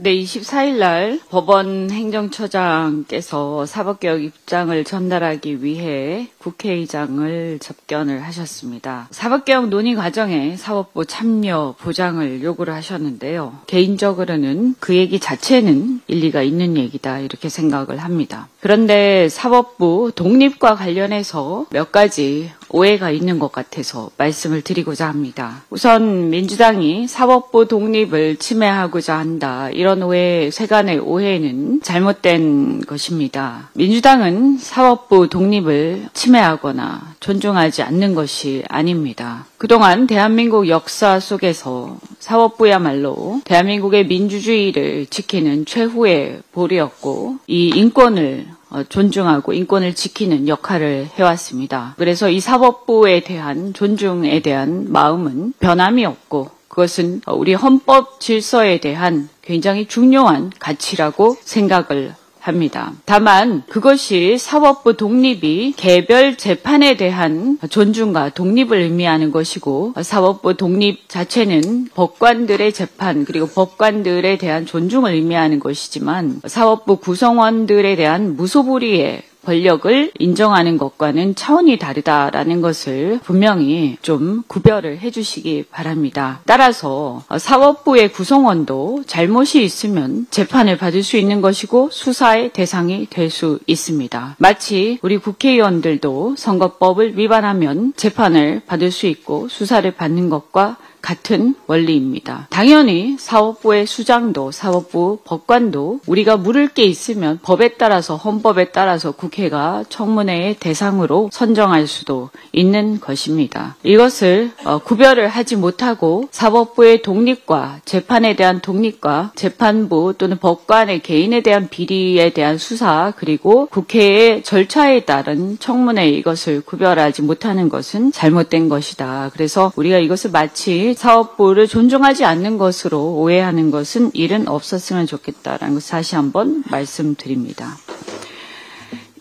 네, 24일 날 법원 행정처장께서 사법개혁 입장을 전달하기 위해 국회의장을 접견을 하셨습니다. 사법개혁 논의 과정에 사법부 참여 보장을 요구를 하셨는데요. 개인적으로는 그 얘기 자체는 일리가 있는 얘기다 이렇게 생각을 합니다. 그런데 사법부 독립과 관련해서 몇 가지 오해가 있는 것 같아서 말씀을 드리고자 합니다. 우선 민주당이 사법부 독립을 침해하고자 한다. 이런 오해, 세간의 오해는 잘못된 것입니다. 민주당은 사법부 독립을 침해하거나 존중하지 않는 것이 아닙니다. 그동안 대한민국 역사 속에서 사법부야말로 대한민국의 민주주의를 지키는 최후의 보루였고 이 인권을 존중하고 인권을 지키는 역할을 해왔습니다. 그래서 이 사법부에 대한 존중에 대한 마음은 변함이 없고 그것은 우리 헌법 질서에 대한 굉장히 중요한 가치라고 생각을 합니다. 다만 그것이 사법부 독립이 개별 재판에 대한 존중과 독립을 의미하는 것이고 사법부 독립 자체는 법관들의 재판 그리고 법관들에 대한 존중을 의미하는 것이지만 사법부 구성원들에 대한 무소불위의 권력을 인정하는 것과는 차원이 다르다라는 것을 분명히 좀 구별을 해주시기 바랍니다. 따라서 사법부의 구성원도 잘못이 있으면 재판을 받을 수 있는 것이고 수사의 대상이 될 수 있습니다. 마치 우리 국회의원들도 선거법을 위반하면 재판을 받을 수 있고 수사를 받는 것과 같은 원리입니다. 당연히 사법부의 수장도 사법부 법관도 우리가 물을 게 있으면 법에 따라서 헌법에 따라서 국회가 청문회의 대상으로 선정할 수도 있는 것입니다. 이것을 구별을 하지 못하고 사법부의 독립과 재판에 대한 독립과 재판부 또는 법관의 개인에 대한 비리에 대한 수사 그리고 국회의 절차에 따른 청문회 이것을 구별하지 못하는 것은 잘못된 것이다. 그래서 우리가 이것을 마치 사법부를 존중하지 않는 것으로 오해하는 것은 일은 없었으면 좋겠다라는 것을 다시 한번 말씀드립니다.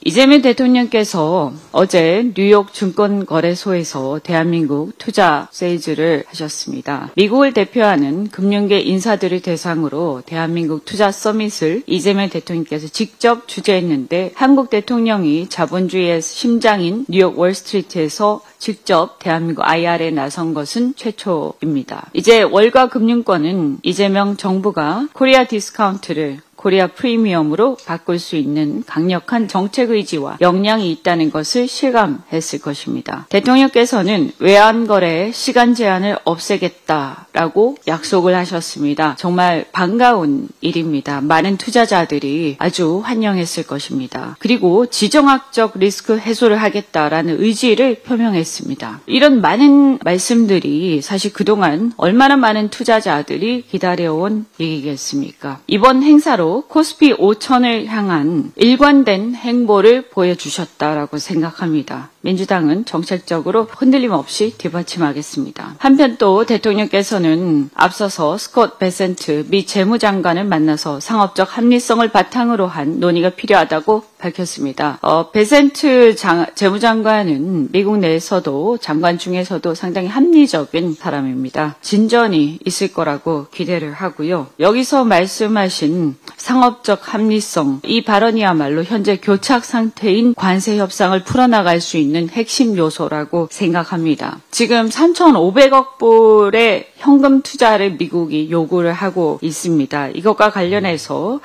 이재명 대통령께서 어제 뉴욕 증권거래소에서 대한민국 투자 세일즈를 하셨습니다. 미국을 대표하는 금융계 인사들을 대상으로 대한민국 투자 서밋을 이재명 대통령께서 직접 주재했는데 한국 대통령이 자본주의의 심장인 뉴욕 월스트리트에서 직접 대한민국 IR에 나선 것은 최초입니다. 이제 월가 금융권은 이재명 정부가 코리아 디스카운트를 코리아 프리미엄으로 바꿀 수 있는 강력한 정책 의지와 역량이 있다는 것을 실감했을 것입니다. 대통령께서는 외환거래 시간 제한을 없애겠다라고 약속을 하셨습니다. 정말 반가운 일입니다. 많은 투자자들이 아주 환영했을 것입니다. 그리고 지정학적 리스크 해소를 하겠다라는 의지를 표명했습니다. 이런 많은 말씀들이 사실 그동안 얼마나 많은 투자자들이 기다려온 얘기겠습니까? 이번 행사로 코스피 5천을 향한 일관된 행보를 보여주셨다라고 생각합니다. 민주당은 정책적으로 흔들림 없이 뒷받침하겠습니다. 한편 또 대통령께서는 앞서서 스콧 베센트 미 재무장관을 만나서 상업적 합리성을 바탕으로 한 논의가 필요하다고 밝혔습니다. 베센트 재무장관은 미국 내에서도 장관 중에서도 상당히 합리적인 사람입니다. 진전이 있을 거라고 기대를 하고요. 여기서 말씀하신 상업적 합리성, 이 발언이야말로 현재 교착 상태인 관세 협상을 풀어나갈 수 있는 핵심 요소라고 생각합니다. 지금 3,500억 불의 현금 투자를 미국이 요구를 하고 있습니다. 이것과 관련해서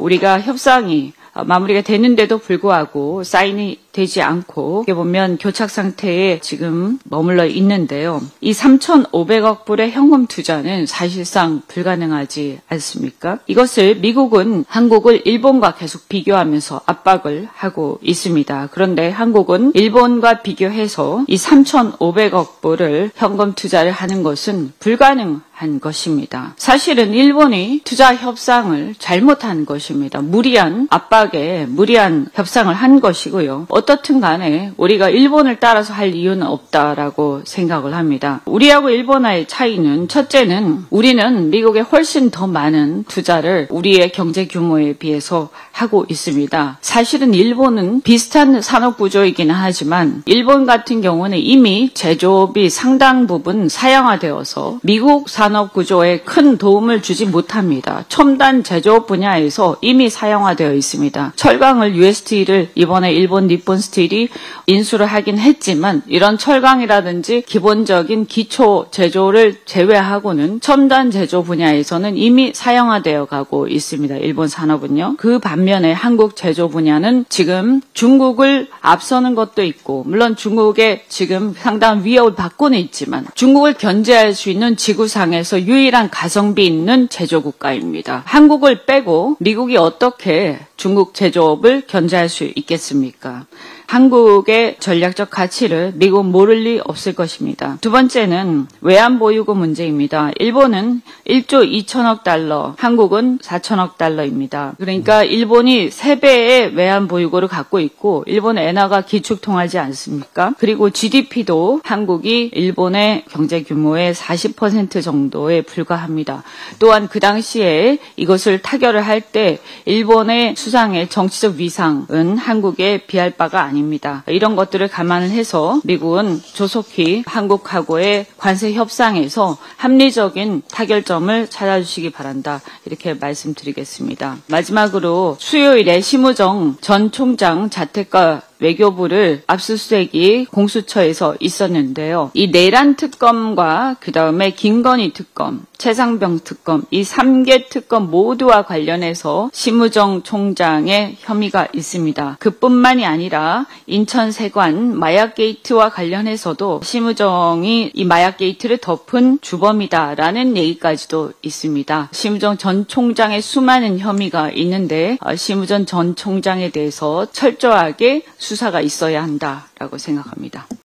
우리가 협상이 마무리가 되는데도 불구하고 사인이 되지 않고 이렇게 보면 교착 상태에 지금 머물러 있는데요. 이 3,500억 불의 현금 투자는 사실상 불가능하지 않습니까? 이것을 미국은 한국을 일본과 계속 비교하면서 압박을 하고 있습니다. 그런데 한국은 일본과 비교해서 이 3,500억 불을 현금 투자를 하는 것은 불가능한 것입니다. 사실은 일본이 투자 협상을 잘못한 것입니다. 무리한 압박에 무리한 협상을 한 것이고요. 어떻든 간에 우리가 일본을 따라서 할 이유는 없다라고 생각을 합니다. 우리하고 일본과의 차이는 첫째는 우리는 미국에 훨씬 더 많은 투자를 우리의 경제 규모에 비해서 하고 있습니다. 사실은 일본은 비슷한 산업 구조이기는 하지만 일본 같은 경우는 이미 제조업이 상당 부분 사양화되어서 미국 산업 구조에 큰 도움을 주지 못합니다. 첨단 제조업 분야에서 이미 사양화되어 있습니다. 철강을 UST를 이번에 일본 니폰 스틸이 인수를 하긴 했지만 이런 철강이라든지 기본적인 기초 제조를 제외하고는 첨단 제조 분야에서는 이미 사양화되어 가고 있습니다. 일본 산업은요. 그 반면에 한국 제조 분야는 지금 중국을 앞서는 것도 있고 물론 중국에 지금 상당한 위협을 받고는 있지만 중국을 견제할 수 있는 지구상에서 유일한 가성비 있는 제조국가입니다. 한국을 빼고 미국이 어떻게 중국 제조업을 견제할 수 있겠습니까? 한국의 전략적 가치를 미국은 모를 리 없을 것입니다. 두 번째는 외환보유고 문제입니다. 일본은 1조 2천억 달러, 한국은 4천억 달러입니다. 그러니까 일본이 3배의 외환보유고를 갖고 있고 일본 엔화가 기축통화지 않습니까? 그리고 GDP도 한국이 일본의 경제 규모의 40% 정도에 불과합니다. 또한 그 당시에 이것을 타결을 할 때 일본의 수상의 정치적 위상은 한국에 비할 바가 아닙니다. 이런 것들을 감안을 해서 미국은 조속히 한국하고의 관세 협상에서 합리적인 타결점을 찾아주시기 바란다. 이렇게 말씀드리겠습니다. 마지막으로 수요일에 심우정 전 총장 자택과 외교부를 압수수색이 공수처에서 있었는데요. 이 내란 특검과 그 다음에 김건희 특검, 최상병 특검 이 3개 특검 모두와 관련해서 심우정 총장의 혐의가 있습니다. 그뿐만이 아니라 인천세관 마약 게이트와 관련해서도 심우정이 이 마약 게이트를 덮은 주범이다라는 얘기까지도 있습니다. 심우정 전 총장의 수많은 혐의가 있는데 심우정 전 총장에 대해서 철저하게 수사가 있어야 한다라고 생각합니다.